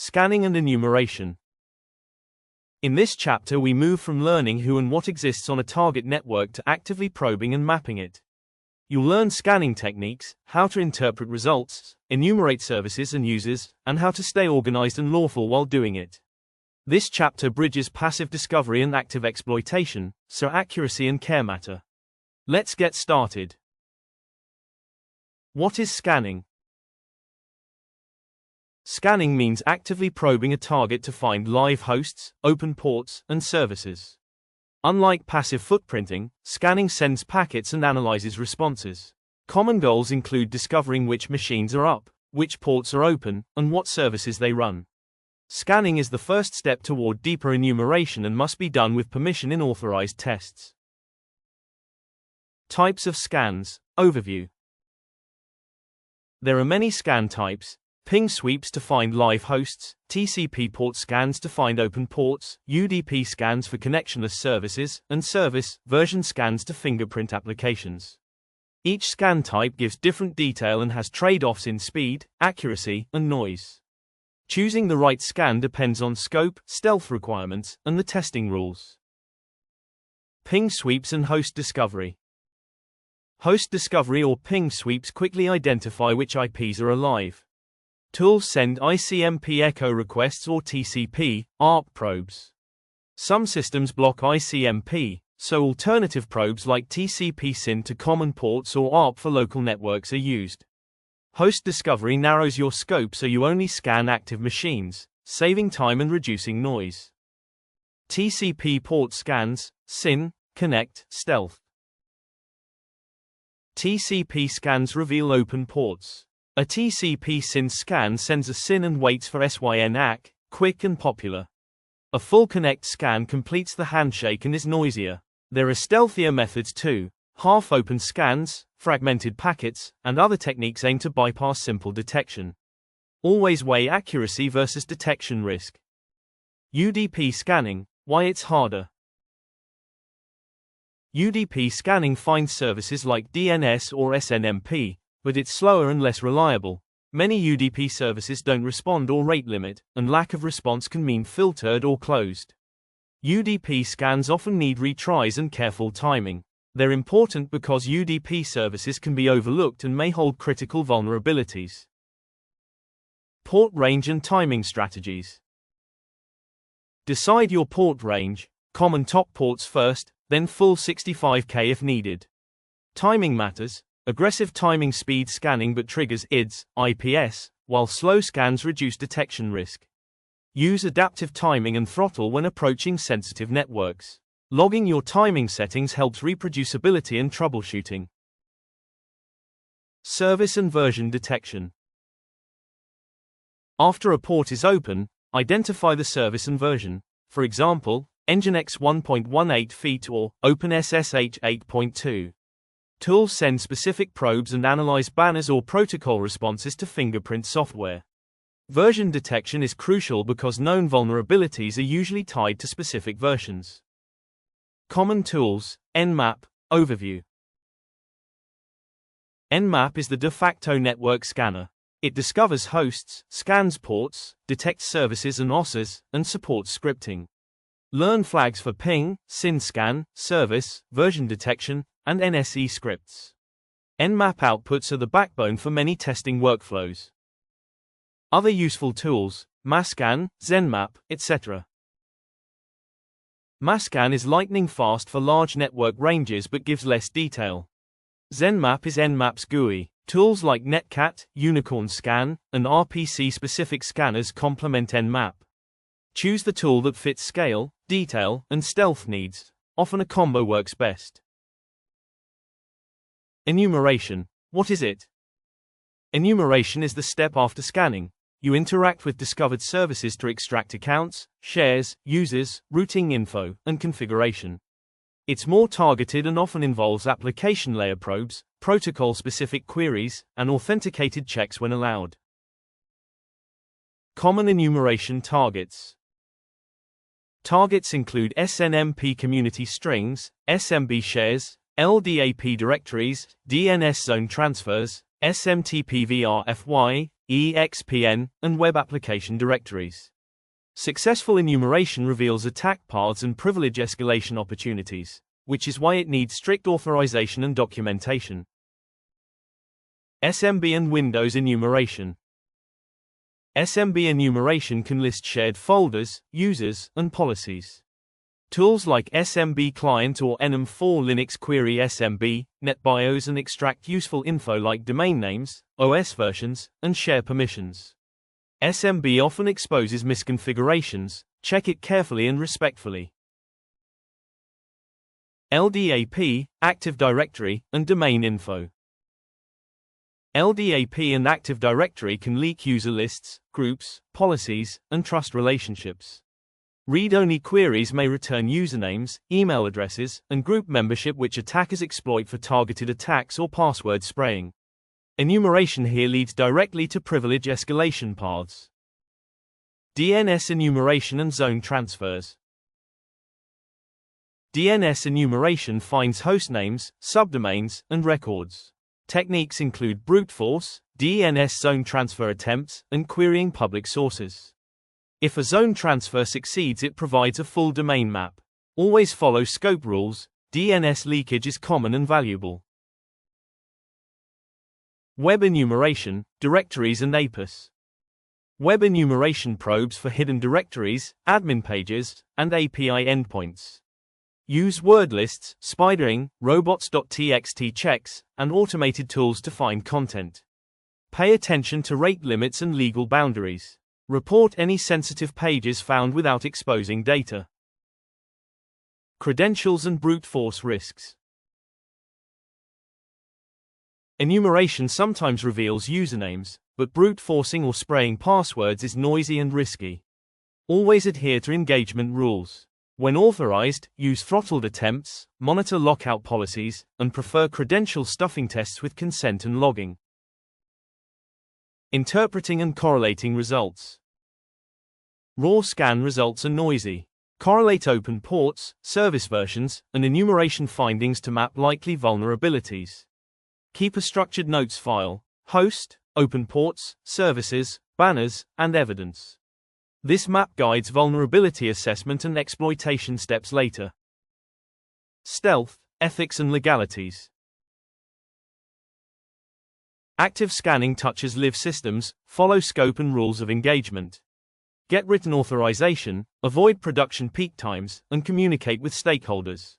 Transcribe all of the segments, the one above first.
Scanning and enumeration. In this chapter we move from learning who and what exists on a target network to actively probing and mapping it. You'll learn scanning techniques, how to interpret results, enumerate services and users, and how to stay organized and lawful while doing it. This chapter bridges passive discovery and active exploitation, so accuracy and care matter. Let's get started. What is scanning? Scanning means actively probing a target to find live hosts, open ports, and services. Unlike passive footprinting, scanning sends packets and analyzes responses. Common goals include discovering which machines are up, which ports are open, and what services they run. Scanning is the first step toward deeper enumeration and must be done with permission in authorized tests. Types of scans. Overview. There are many scan types. Ping sweeps to find live hosts, TCP port scans to find open ports, UDP scans for connectionless services, and service version scans to fingerprint applications. Each scan type gives different detail and has trade-offs in speed, accuracy, and noise. Choosing the right scan depends on scope, stealth requirements, and the testing rules. Ping sweeps and host discovery. Host discovery or ping sweeps quickly identify which IPs are alive. Tools send ICMP echo requests or TCP, ARP probes. Some systems block ICMP, so alternative probes like TCP SYN to common ports or ARP for local networks are used. Host discovery narrows your scope so you only scan active machines, saving time and reducing noise. TCP port scans, SYN, connect, stealth. TCP scans reveal open ports. A TCP SYN scan sends a SYN and waits for SYN ACK, quick and popular. A full connect scan completes the handshake and is noisier. There are stealthier methods too, half-open scans, fragmented packets, and other techniques aim to bypass simple detection. Always weigh accuracy versus detection risk. UDP scanning, why it's harder. UDP scanning finds services like DNS or SNMP, but it's slower and less reliable. Many UDP services don't respond or rate limit, and lack of response can mean filtered or closed. UDP scans often need retries and careful timing. They're important because UDP services can be overlooked and may hold critical vulnerabilities. Port range and timing strategies. Decide your port range, common top ports first, then full 65K if needed. Timing matters. Aggressive timing speed scanning but triggers IDS, IPS, while slow scans reduce detection risk. Use adaptive timing and throttle when approaching sensitive networks. Logging your timing settings helps reproducibility and troubleshooting. Service and version detection. After a port is open, identify the service and version. For example, Nginx 1.18 feet or OpenSSH 8.2. Tools send specific probes and analyze banners or protocol responses to fingerprint software. Version detection is crucial because known vulnerabilities are usually tied to specific versions. Common tools. Nmap. Overview. Nmap is the de facto network scanner. It discovers hosts, scans ports, detects services and OSs, and supports scripting. Learn flags for ping, SYN scan, service, version detection, and NSE scripts. Nmap outputs are the backbone for many testing workflows. Other useful tools, Mascan, Zenmap, etc. Mascan is lightning fast for large network ranges but gives less detail. Zenmap is Nmap's GUI. Tools like Netcat, Unicorn Scan, and RPC-specific scanners complement Nmap. Choose the tool that fits scale, detail, and stealth needs. Often a combo works best. Enumeration. What is it? Enumeration is the step after scanning. You interact with discovered services to extract accounts, shares, users, routing info, and configuration. It's more targeted and often involves application layer probes, protocol-specific queries, and authenticated checks when allowed. Common enumeration targets. Targets include SNMP community strings, SMB shares, LDAP directories, DNS zone transfers, SMTP VRFY, EXPN, and web application directories. Successful enumeration reveals attack paths and privilege escalation opportunities, which is why it needs strict authorization and documentation. SMB and Windows enumeration. SMB enumeration can list shared folders, users, and policies. Tools like SMB Client or Enum4 Linux Query SMB, NetBIOS and extract useful info like domain names, OS versions, and share permissions. SMB often exposes misconfigurations, check it carefully and respectfully. LDAP, Active Directory, and Domain Info. LDAP and Active Directory can leak user lists, groups, policies, and trust relationships. Read-only queries may return usernames, email addresses, and group membership which attackers exploit for targeted attacks or password spraying. Enumeration here leads directly to privilege escalation paths. DNS enumeration and zone transfers. DNS enumeration finds hostnames, subdomains, and records. Techniques include brute force, DNS zone transfer attempts, and querying public sources. If a zone transfer succeeds, it provides a full domain map. Always follow scope rules. DNS leakage is common and valuable. Web enumeration, directories and APIs. Web enumeration probes for hidden directories, admin pages, and API endpoints. Use word lists, spidering, robots.txt checks, and automated tools to find content. Pay attention to rate limits and legal boundaries. Report any sensitive pages found without exposing data. Credentials and brute force risks. Enumeration sometimes reveals usernames, but brute forcing or spraying passwords is noisy and risky. Always adhere to engagement rules. When authorized, use throttled attempts, monitor lockout policies, and prefer credential stuffing tests with consent and logging. Interpreting and correlating results. Raw scan results are noisy. Correlate open ports, service versions, and enumeration findings to map likely vulnerabilities. Keep a structured notes file, host, open ports, services, banners, and evidence. This map guides vulnerability assessment and exploitation steps later. Stealth, ethics and legalities. Active scanning touches live systems, follow scope and rules of engagement. Get written authorization, avoid production peak times, and communicate with stakeholders.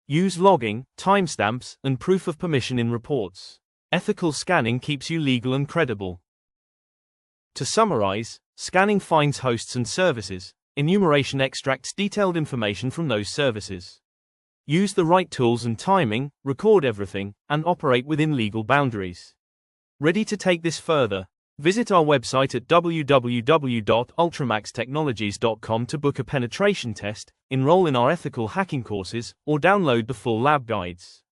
Use logging, timestamps, and proof of permission in reports. Ethical scanning keeps you legal and credible. To summarize, scanning finds hosts and services. Enumeration extracts detailed information from those services. Use the right tools and timing, record everything, and operate within legal boundaries. Ready to take this further? Visit our website at www.ultramaxtechnologies.com to book a penetration test, enroll in our ethical hacking courses, or download the full lab guides.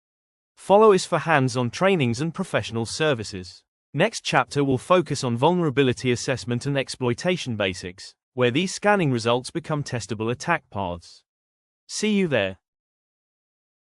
Follow us for hands-on trainings and professional services. Next chapter will focus on vulnerability assessment and exploitation basics, where these scanning results become testable attack paths. See you there.